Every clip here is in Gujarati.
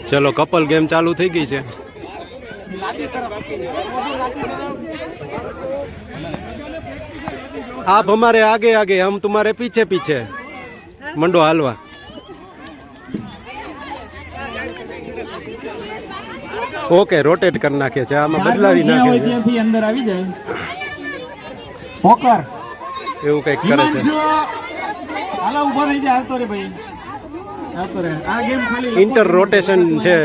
चलो कपल गेम चालू થઈ ગઈ છે। आप हमारे आगे आगे, हम तुम्हारे पीछे पीछे। मंडो हालवा। ओके, रोटेट कर नाखे છે આમાં બદલાવી નાખે છે ત્યાંથી અંદર આવી જાય પોકર એવું કંઈક કરે છે। હાલો ઊભો થઈ જા, આવતો રે ભાઈ, આવતો રે। આ ગેમ ખાલી ઇન્ટર રોટેશન છે।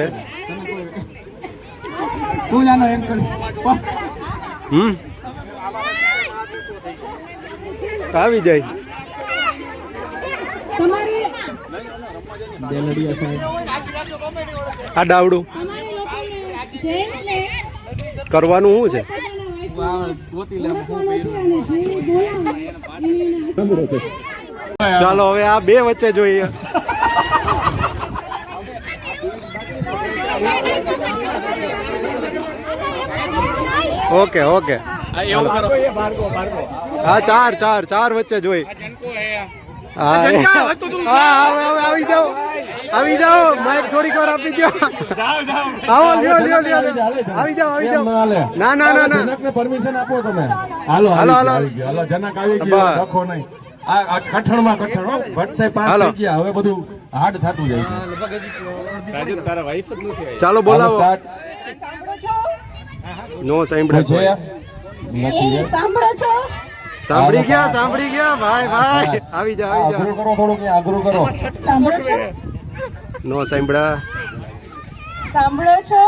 તું જાનો એમ કર। આવી જાય આ ડાવડું કરવાનું શું છે? ચાલો હવે આ બે વચ્ચે જોઈએ। ઓકે ઓકે, હા ચાર ચાર ચાર વચ્ચે જોઈ। આવી જાઓ આવી જાઓ, માઇક થોડીક વાર આપી દો। આવો લ્યો લ્યો લ્યો, આવી જાઓ આવી જાઓ। ના ના ના ના, જનકને પરમિશન આપો તમે। હાલો હાલો હાલો હાલો, જનક આવી ગયો, રાખો નહીં। આ કઠણમાં કઠણ હો, ભટ્ટ સાહેબ પાસ થઈ ગયા, હવે બધું હાર્ડ થતું જાય છે। રાજુ તારા વાઈફ જ નથી, ચાલો બોલાવો। નો સાંભળે છે, સાંભળો છો? સાંભળી ગયા ભાઈ ભાઈ, આવી જાઓ આવી જાઓ। કરો થોડું કે આગ્રહ કરો। સાંભળો છો? નો સાંભળા, સાંભળો છો?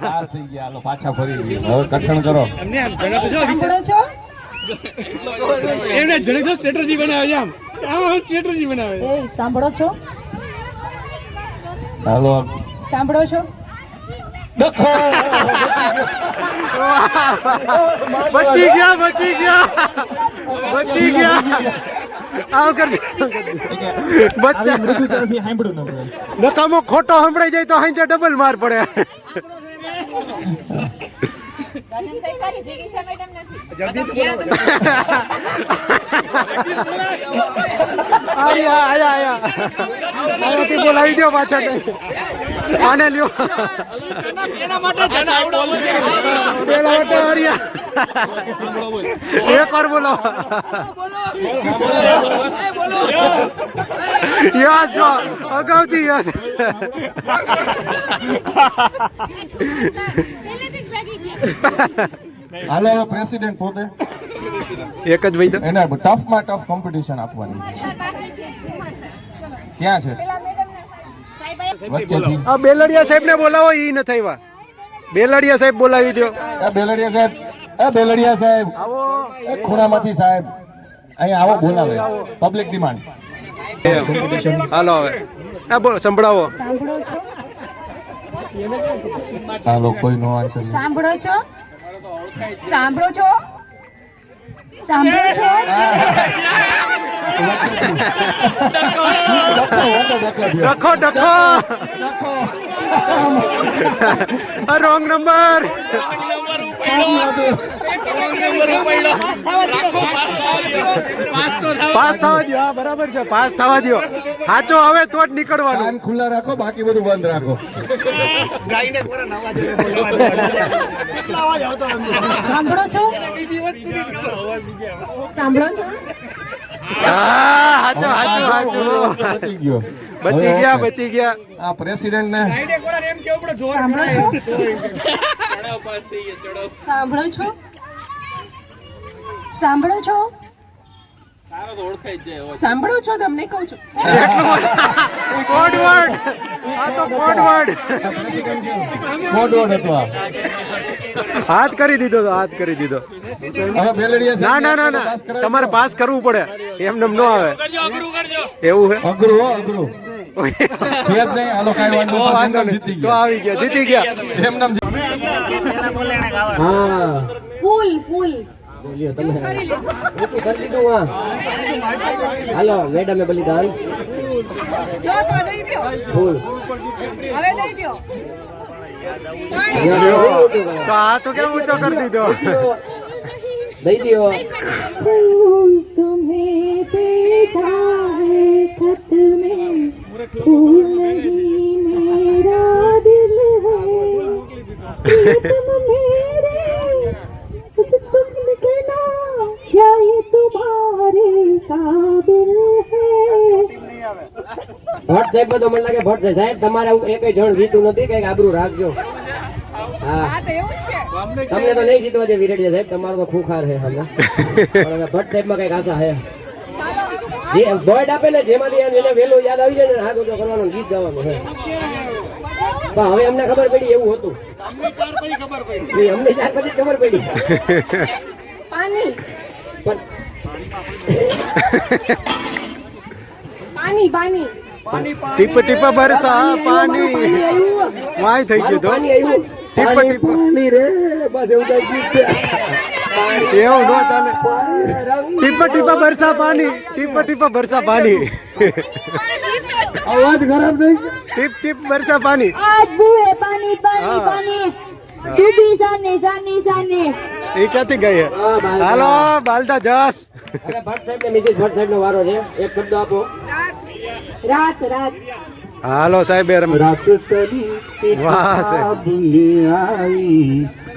પાસ થઈ ગયા, હાલો પાછા ફરી ગયા, હવે કઠણ કરો। સાંભળો છો? એને જણક સ્ટ્રેટેજી બનાવે છે, આમ સ્ટ્રેટેજી બનાવે। એ સાંભળો છો? હાલો સાંભળો છો? દેખો બચી ગયા બચી ગયા બચી ગયા। આવ કર બચ્ચા નકામો ખોટો સંભળાઈ જાય તો હાંજે ડબલ માર પડે। બોલાવી દો પાછળ, આને લ્યો એક और बोलो। યસ જો અગાઉથી યસ। હાલો પ્રેસિડેન્ટ પોતે એક જ વૈદ એને ટફમાં ટફ કોમ્પિટિશન આપવાની। ક્યાં છે વચ્ચેથી? આ બેલડિયા સાહેબ ને બોલાવો, ઈ ન થઈવા। બેલડિયા સાહેબ બોલાવી દો। બેલડિયા સાહેબ, બેલડિયા સાહેબ આવો, ખૂણામાંથી સાહેબ અહીંયા આવો, બોલાવે, પબ્લિક ડિમાન્ડ। હાલો હવે સંભળાવો। સાંભળો છો? હાલો કોઈ નો આન્સર। સાંભળો છો? સાંભળો છો? સાંભળો છો? ડખો ડખો, રોંગ નંબર। પાસ થવા દો, હા બરાબર છે, પાસ થવા દો। સાચો હવે તો જ નીકળવાનું। કાન ખુલ્લા રાખો, બાકી બધું બંધ રાખો। સાંભળો છો? સાંભળો છો? હા હાચો હાચો હાચો, બચી ગયો, બચી ગયા બચી ગયા। આ પ્રેસિડેન્ટ ને સાંભળો છો? સાંભળો છો? સાંભળો છો? સાંભળો છો? તમને કહું છું કોડ વર્ડ, આ તો કોડ વર્ડ। કોડ વર્ડ હતો આ। હાથ કરી દીધો તો, હાથ કરી દીધો। હવે બેલડિયા ના ના ના ના, તમારે પાસ કરવું પડે, એમને ન આવે। એવું છે? અઘરું હો, અઘરું છે જ નહીં। હાલો કાઈ વાંધો નહીં, જીતી તો ગયા, આવી ગયા, જીતી ગયા। એમ નામ। હા ફૂલ ફૂલ બોલ્યો તમે કરી દીધું હા। હાલો મેડમે બલિદાન જો તો દઈ દો, ફૂલ હવે દઈ દો। તો આ તો કેમ ઊંચો કરી દીધો? દઈ દો। तुम्हें भेजा है खत में फूल नहीं मेरा दिल है प्रीतम मेरे जिसको कहना क्या ये तुम्हारे काबिल है ભટ્ટ સાહેબ તો મને લાગે ભટ્ટ છે સાહેબ તમારે એક જણ જીતું નથી કઈક આબરૂ રાખજો હા તમને તો નહીં જીતવા દે વિરડિયા સાહેબ તમારો તો ખૂંખાર છે હમણાં પણ હવે ભટ્ટ સાહેબ માં કઈક આશા છે જે બોર્ડ આપે ને જેમાંથી એને વહેલું યાદ આવી જાય ને હાથ ઊંચો કરવાનો ગીત ગાવાનું છે પણ હવે અમને ખબર પડી એવું હતું અમને ચાર પછી ખબર પડી पानी પણ पानी पानी ટીપ ટીપ બરસા પાણી વાય થઈ ગયું તો પાણી આવ્યું ટીપ ટીપ પાણી રે બસ એવું કઈ ગીત છે એવું નો ચાલે ટીપ ટીપ બરસા પાણી ટીપ ટીપ બરસા પાણી અવાજ ખરાબ થઈ ગયો ટીપ ટીપ બરસા પાણી आज बुए पानी पानी हाँ। पानी डूबी साने साने साने એ ક્યાંથી ગઈ હે હા, બાલદા. હાલો બાલદા જસ અરે ભટ્ટ સાહેબ ને મિસિસ ભટ્ટ સાહેબ નો વારો છે એક શબ્દ આપો रात रात હાલો સાહેબ રમ रात तली वाह से आई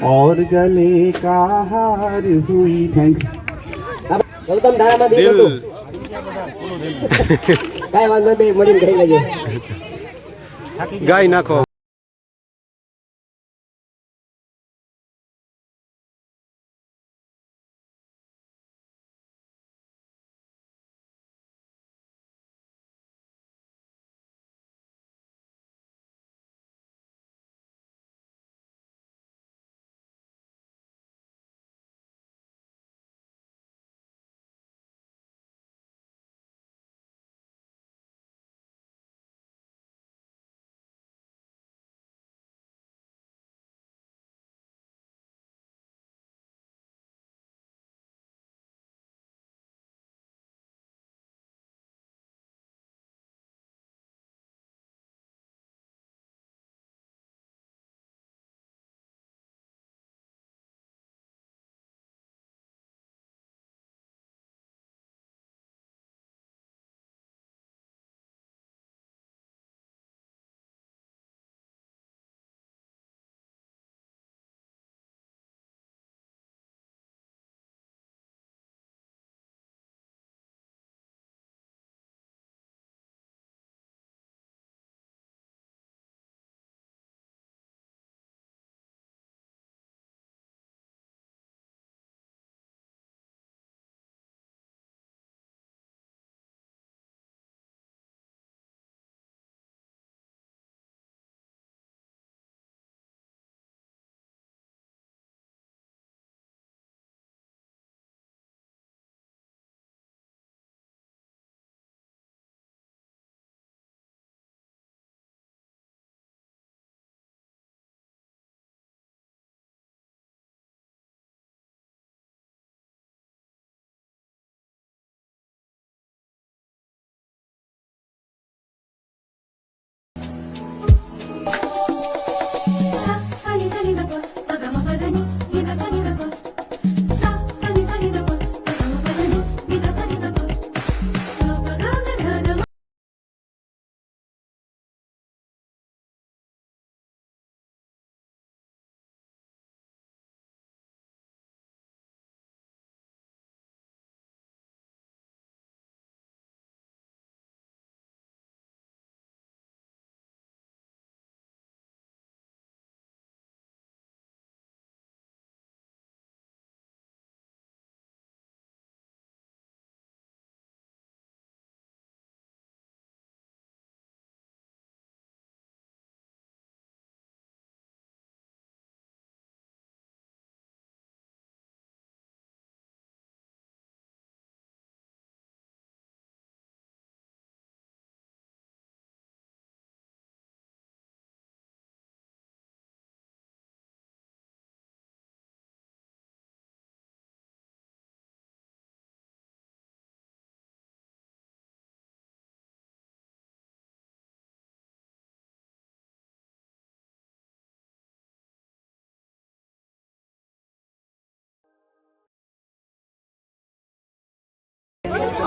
और गले का हार हुई थैंक्स ગૌતમ ધારામાં બી દિલ હતું કાંઈ વાંધો નહીં મળીને ખાઈ લેજો ગાય નાખો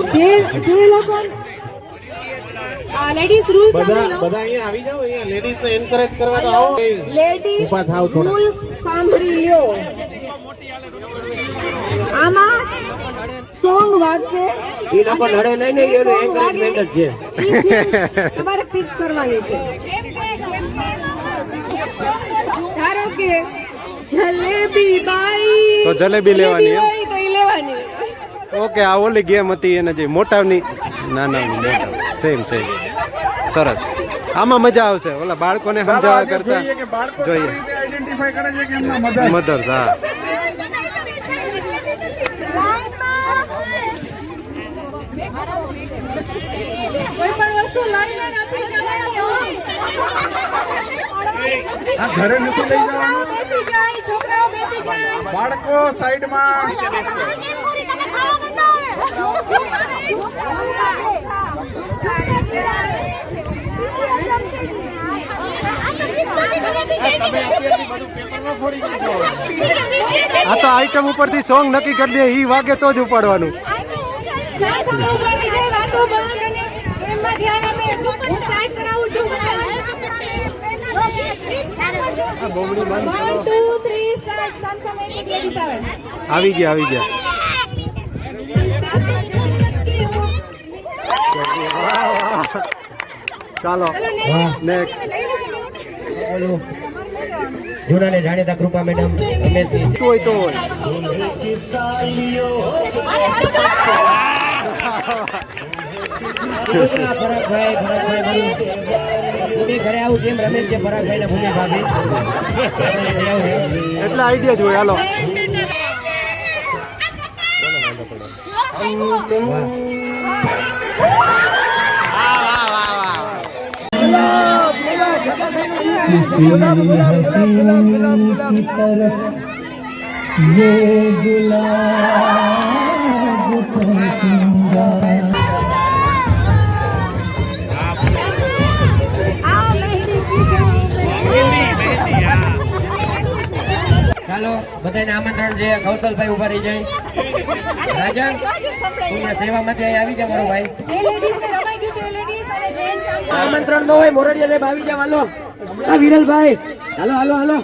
જે લોકો લેડીઝ રૂલ્સ સાંભળી લો. બધા અહીંયા આવી જાઓ, અહીંયા લેડીઝ ને એન્કરેજ કરવા તો આવો. લેડીઝ ઊભા થાવ થોડા. રૂલ્સ સાંભળી લ્યો. આમાં સોંગ વાગશે. એ લોકો લડે નહીં ને એનું એન્કરેજમેન્ટ જ છે. ઈ theme તમારે ફિક્સ કરવાની છે. ધારો કે જલેબી બાઈ, તો જલેબી લેવાની એમ? હોય તો ઈ લેવાની. ઓકે, આ ઓલી ગેમ હતી એને જે મોટાની નાનાની મોટા સેમ સેમ સરસ. આમાં મજા આવશે ઓલા બાળકોને સમજાવવા કરતા. જોઈએ કે બાળકો જોઈએ. સારી રીતે આઈડેન્ટિફાઈ કરે છે કે એમના મધર. મધર્સ, હા. કોઈ પણ વસ્તુ લઈને નથી જવાની હો. આ ઘરે નથી લઈ છોકરાઓ જવાનું. બેસી જાય, છોકરાઓ બેસી જાય. બાળકો સાઈડમાં. આ તો આઈટમ ઉપરથી સોંગ નક્કી કરી દે, ઈ વાગે તો જ ઉપાડવાનું. સાહેબ, તમે ઉભા રહી જાય, વાતો બંધ અને એમાં ધ્યાન આપે. હું સ્ટાર્ટ કરાવું છું. 1 2 3 સ્ટાર્ટ. સમ એક લેડીઝ આવે. આવી ગયા, આવી ગયા. ચાલો નેક્સ્ટ. જૂના ને જાણીતા કૃપા મેડમ રમેશજી. હોય તો હોય. ભરતભાઈ ભૂમિ ઘરે આવું જેમ રમેશ છે ભરતભાઈ ને ભૂમિ ભાભી એટલે આઈડિયા જ હોય. હાલો ચાલો બધાને આમંત્રણ છે. કૌશલભાઈ ઉભા રહી જાય. રાજન તું સેવામાંથી અહીં આવી જા મારો ભાઈ. જે લેડીઝ ને રમાઈ ગયું છે એ લેડીઝ અને જેન્ટ્સ આમંત્રણ ન હોય મોરડિયા સાહેબ આવી જાવ. હાલો આ વિરલભાઈ, હાલો હાલો હાલો.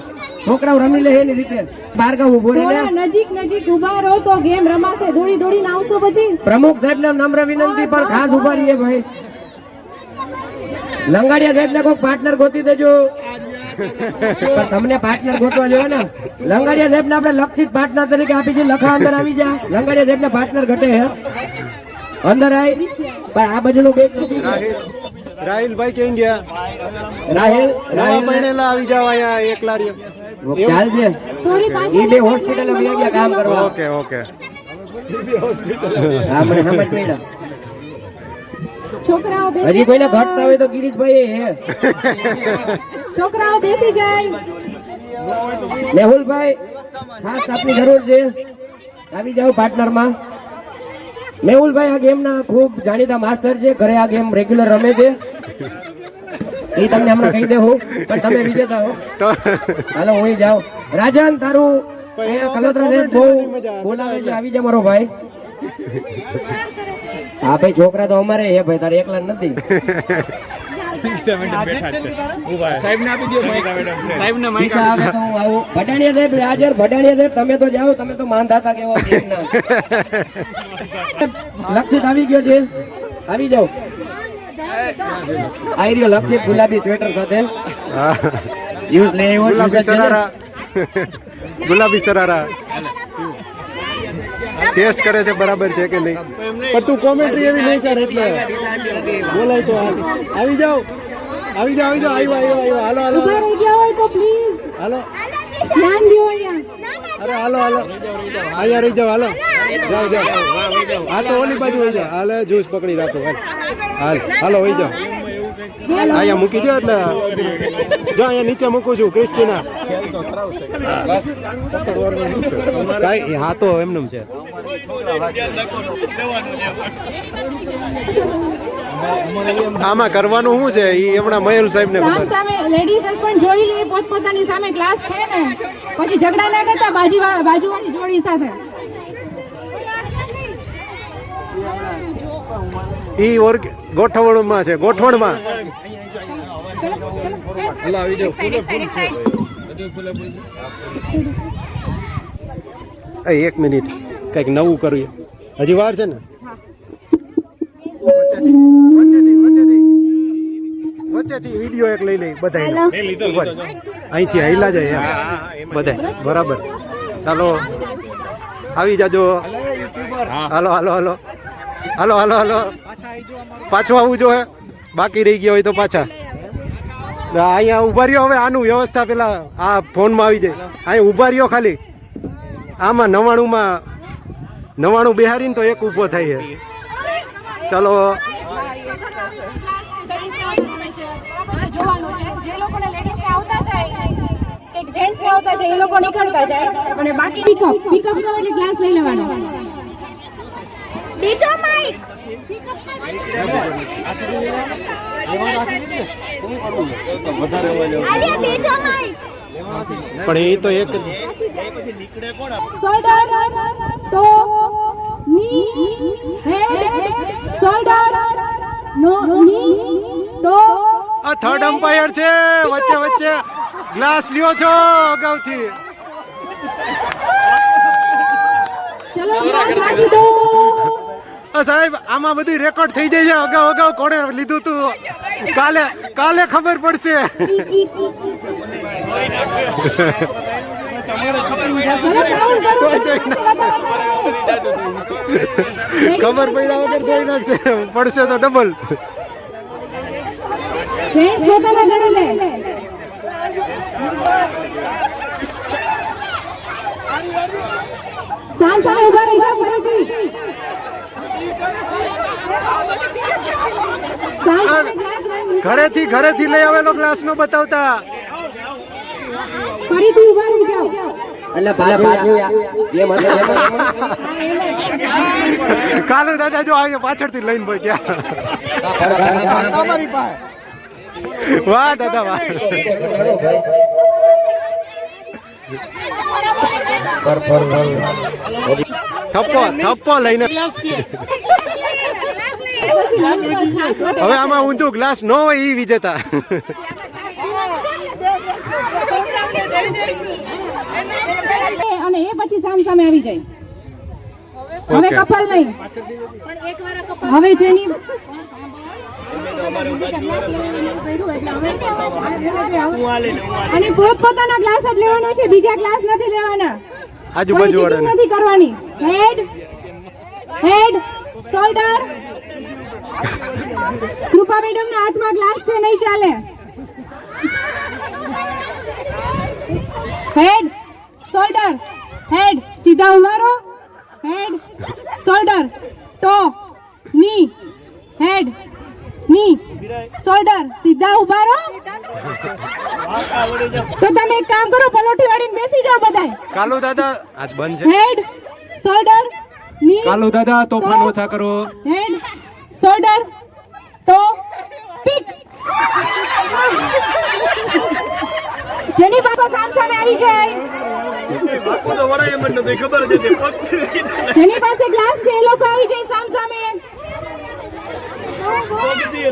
છોકરાઓ રમી લે એની રીતે. બહાર ગાવ ઉભો રહી થોડા નજીક ઉભા રહો તો ગેમ રમાશે. દોડી દોડીને આવશો પછી. પ્રમુખ સાહેબ ને નમ્ર વિનંતી પણ ખાસ ઉભા રહીએ ભાઈ. લંગાડિયા સાહેબ ને કોઈક પાર્ટનર ગોતી દેજો. પણ તમને પાર્ટનર ગોતવા જોઈએ ને. લંગાડિયા સાહેબ ને આપણે લક્ષિત પાર્ટનર તરીકે આપી છે. લખા અંદર આવી જા. લંગાડિયા સાહેબ ને પાર્ટનર ઘટે હે અંદર આવી. પણ આ બાજુ નું રાહિલભાઈ ક્યાં ગયા? રાહેલ નવા પરણેલા આવી જાવ અહીંયા એકલા રહ્યો. ખ્યાલ છે. થોડી ઈ પાછળ બે હોસ્પિટલ માં ગયા કામ કરવા. Okay okay. હા મને સમજ પડ્યા. છોકરાઓ હજી બેસી કોઈને ઘટતા હોય તો ગિરીશભાઈ હે. છોકરાઓ બેસી જાય. મેહુલભાઈ ખાસ આપની જરૂર છે. આવી જાઓ પાર્ટનર માં. મેહુલભાઈ આ ગેમ ના ખૂબ જાણીતા માસ્ટર છે. ઘરે આ ગેમ રેગ્યુલર રમે છે. એ તમને હમણાં કહી દેવું પણ તમે વિજેતા હો. હાલો હું જાઓ. રાજન તારું કલોત્રા સાહેબ બહુ બોલાવે છે. આવી જા મારો ભાઈ. હા ભાઈ છોકરા તો અમારે હે ભાઈ, તારે એકલા નથી. પૈસા આવે તો હું આવું. ભટાણીયા સાહેબ હાજર. ભટાણીયા સાહેબ તમે તો જાઓ, તમે તો માંદા હતા કેવા ગેમના. લક્ષિત આવી ગયો છે. આવી જાઓ. આવી રહ્યો લક્ષિત ગુલાબી સ્વેટર સાથે. જ્યુસ લઈ આવ્યો. ગુલાબી સરારા. ગુલાબી સરારા ટેસ્ટ કરે છે બરાબર છે કે નહીં. પણ તું કોમેન્ટ્રી એવી નહીં કર એટલે બોલાય તો હાલ. આવી જાઓ આવી જાઓ આવી જાઓ. આવ્યો આવ્યો આવ્યો. હાલો હાલો ઉભા રહી ગયા હોય તો પ્લીઝ હાલો. ધ્યાન દો અહીંયા. અરે હાલો હાલો અહીંયા રહી જાઓ. હાલો જાઓ જાઓ. હા તો ઓલી બાજુ વહી જાઓ. હાલે જ્યુસ પકડી રાખો. હાલ હાલો વહી જાઓ. અહીંયા મૂકી દો એટલે જો અહીંયા નીચે મૂકું છું. ક્રિસ્ટીના કાંઈ હા તો એમનું છે. આમાં કરવાનું શું છે એ હમણાં મયુર સાહેબ ને સામ સામે લેડીઝ પણ જોઈ લે પોતપોતાની સામે ક્લાસ છે ને, પછી ઝઘડા ના કરતા બાજુવાળી જોડી સાથે. ગોઠવણમાં છે, ગોઠવણમાં. એક મિનિટ, કંઈક નવું કરીએ, હજી વાર છે ને. વચ્ચેથી વિડીયો એક લઈ લઈ બધા અહીંથી હેલા જાય બધા બરાબર. ચાલો આવી જાજો. હાલો હાલો હાલો હાલો હાલો હાલો પાછું આવવું જોઈએ, બાકી રહી ગયા હોય તો પાછા. અહીંયા ઉભા રહ્યો. હવે આનું વ્યવસ્થા પેલા આ ફોનમાં આવી જાય. અહીંયા ઉભા રહ્યો ખાલી. આમાં 99 બેહારીને તો એક ઊભો થાય છે. ચલો જોવાનું છે. જે લોકોને લેડીઝ ને આવતા જાય કે જેન્ટ્સ ને આવતા જાય એ લોકો નીકળતા જાય અને બાકી પિકઅપ જો એટલે ક્લાસ લઈ લેવાનો. બીજો માઈક આલિયા બીજો માઈક પણ એ તો એક શોલ્ડર તો ની હેડ શોલ્ડર નો ની તો આ થર્ડ એમ્પાયર છે. વચ્ચે વચ્ચે ગ્લાસ લ્યો છો અગાઉથી. ચલો ગ્લાસ રાખી દો. સાહેબ આમાં બધું રેકોર્ડ થઈ જાય છે. અગાઉ અગાઉ કોણે લીધું તું કાલે ખબર પડશે. ખબર પડ્યા વગર ધોઈ નાખશે. પડશે તો ડબલ. જેન્ટ્સ પોતાના ઘરે લે. સામે ઉભા રહી જાઓ ફરીથી. ઘરેથી લઈ આવેલો ગ્લાસ નો બતાવતા. ફરીથી ઉભા રહી જાઓ. એટલે પાછું જે મને કાલુ દાદા જો આવ્યો પાછળથી લઈને ભાઈ ગયા. વાહ દાદા વાહ. થપ્પો લઈને હવે આમાં ઊંધું ગ્લાસ ન હોય ઈ વિજેતા. અને એ પછી સામે આવી જાય. હવે કપલ નહીં. હવે જેની અને પોતપોતાના ગ્લાસ જ લેવાનો છે, બીજા ગ્લાસ નથી લેવાના. આજુબાજુ વાળા નથી કરવાની. હેડ શોલ્ડર. કૃપા મેડમ ના હાથમાં ગ્લાસ છે, નહીં ચાલે. હેડ શોલ્ડર હેડ સીધા ઉભા રહો. હેડ શોલ્ડર ટો ની હેડ ની શોલ્ડર સીધા ઉભા રહો. તો તમે એક કામ કરો, પલોઠી વાળીને બેસી જાઓ બધાય. કાલુ દાદા આજ બંધ છે. હેડ શોલ્ડર ની કાલુ દાદા તોફાન ઓછા કરો. હેડ શોલ્ડર ટો પીક. જેની બાબા સામે આવી જાય, જેની પાસે ગ્લાસ છે એ લોકો આવી જાય સામે.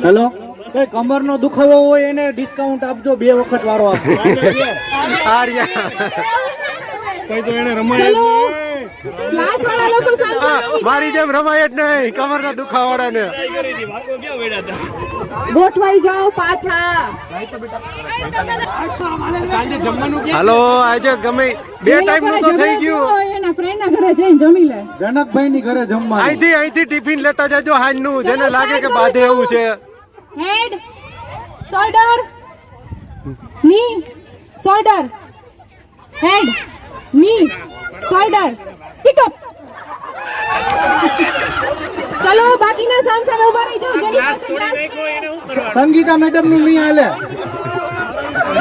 હેલો, કઈ કમરનો દુખાવો હોય એને ડિસ્કાઉન્ટ આપજો, 2 વખત વારો આપજો. ચલો ગ્લાસ વાળા લોકો સામે મારી જેમ રમાય જ નહીં કમરના દુખાવા વાળાને. ગોઠવાઈ જાઓ પાછા. હાલો આજે ગમે 2 ટાઈમ નું તો થઈ ગયું. એના ફ્રેન્ડ ના ઘરે જઈને જમી લે. જનકભાઈ ની ઘરે જમવા અહીંથી ટિફિન લેતા જજો હાજ નું, જેને લાગે કે બાધે એવું છે. હેડ શોલ્ડર ની શોલ્ડર હેડ ની શોલ્ડર પિકઅપ. ચલો બાકીના સામે ઉભા રહી જાઓ. જેની પાસે ગ્લાસ છે. સંગીતા મેડમ નું નહીં હાલે.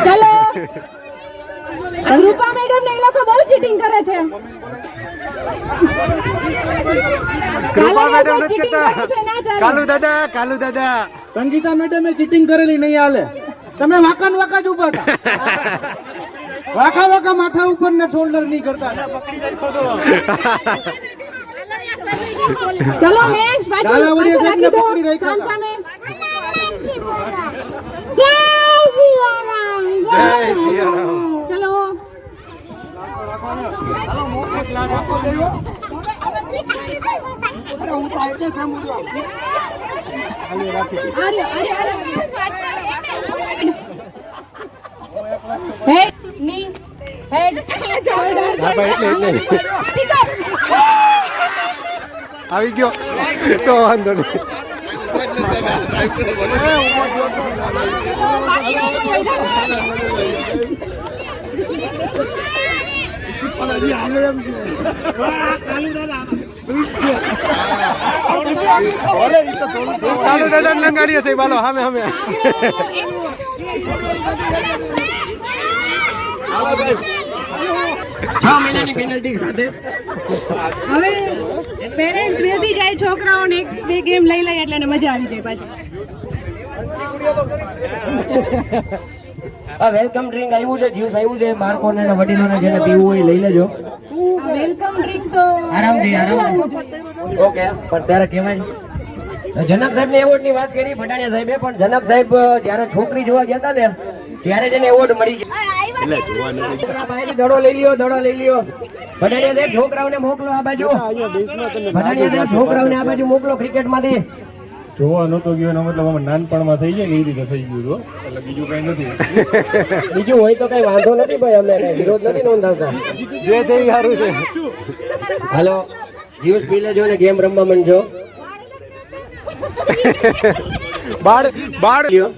ચલો રૂપા મેડમ ને એ લોકો બહુ ચીટિંગ કરે છે. કૃપા મેડમ નથી કરતા. કાલુ દાદા સંગીતા મેડમે ચીટિંગ કરેલી નહીં હાલે. તમે વાંકા જ ઉભા હતા. વાંકા માથા ઉપર ને શોલ્ડર નહીં કરતા. ચલો નેક્સ્ટ પાછું રાખી દો સામે. જય સિયારામ. ચલો હેડ ની હેડ હા ભાઈ એટલે આવી ગયો તો વાંધો નહીં. ચાલુ દાદા લંગાડીએ છે બાલો હામે હામે. 6 મહિનાની પેનલ્ટી સાથે હવે પેરેન્ટ્સ બેસી જાય છોકરાઓને એક બે ગેમ લઈ લે એટલે એને મજા આવી જાય પાછી. આ વેલકમ ડ્રિંક આવ્યું છે, જ્યુસ આવ્યું છે, બાળકોને અને વડીલોને જેને પીવું હોય લઈ લેજો વેલકમ ડ્રિંક તો આરામથી. ઓકે, પણ ત્યારે કહેવાય જનક સાહેબ ને એવોર્ડ ની વાત કરી ભટાણીયા સાહેબે, પણ જનક સાહેબ જયારે છોકરી જોવા ગયા હતા ને ત્યારે જ એને એવોર્ડ મળી ગયો. દડો લઈ લ્યો, દડો લઈ લ્યો. ભટાણીયા સાહેબ છોકરાઓને મોકલો આ બાજુ. ભટાણીયા સાહેબ છોકરાઓને આ બાજુ મોકલો ક્રિકેટ માંથી. જોવા નતો ગયો એનો મતલબ આમાં નાનપણમાં થઈ જાય ને એ રીતે થઈ ગયું હતું. એટલે બીજું કઈ નથી. બીજું હોય તો કઈ વાંધો નથી ભાઈ, અમે કઈ વિરોધ નથી નોંધાવતા. જે છે એ સારું છે. હાલો, જ્યુસ પી લેજો ને ગેમ રમવા માંડજો. બાળ બાળ લ્યો.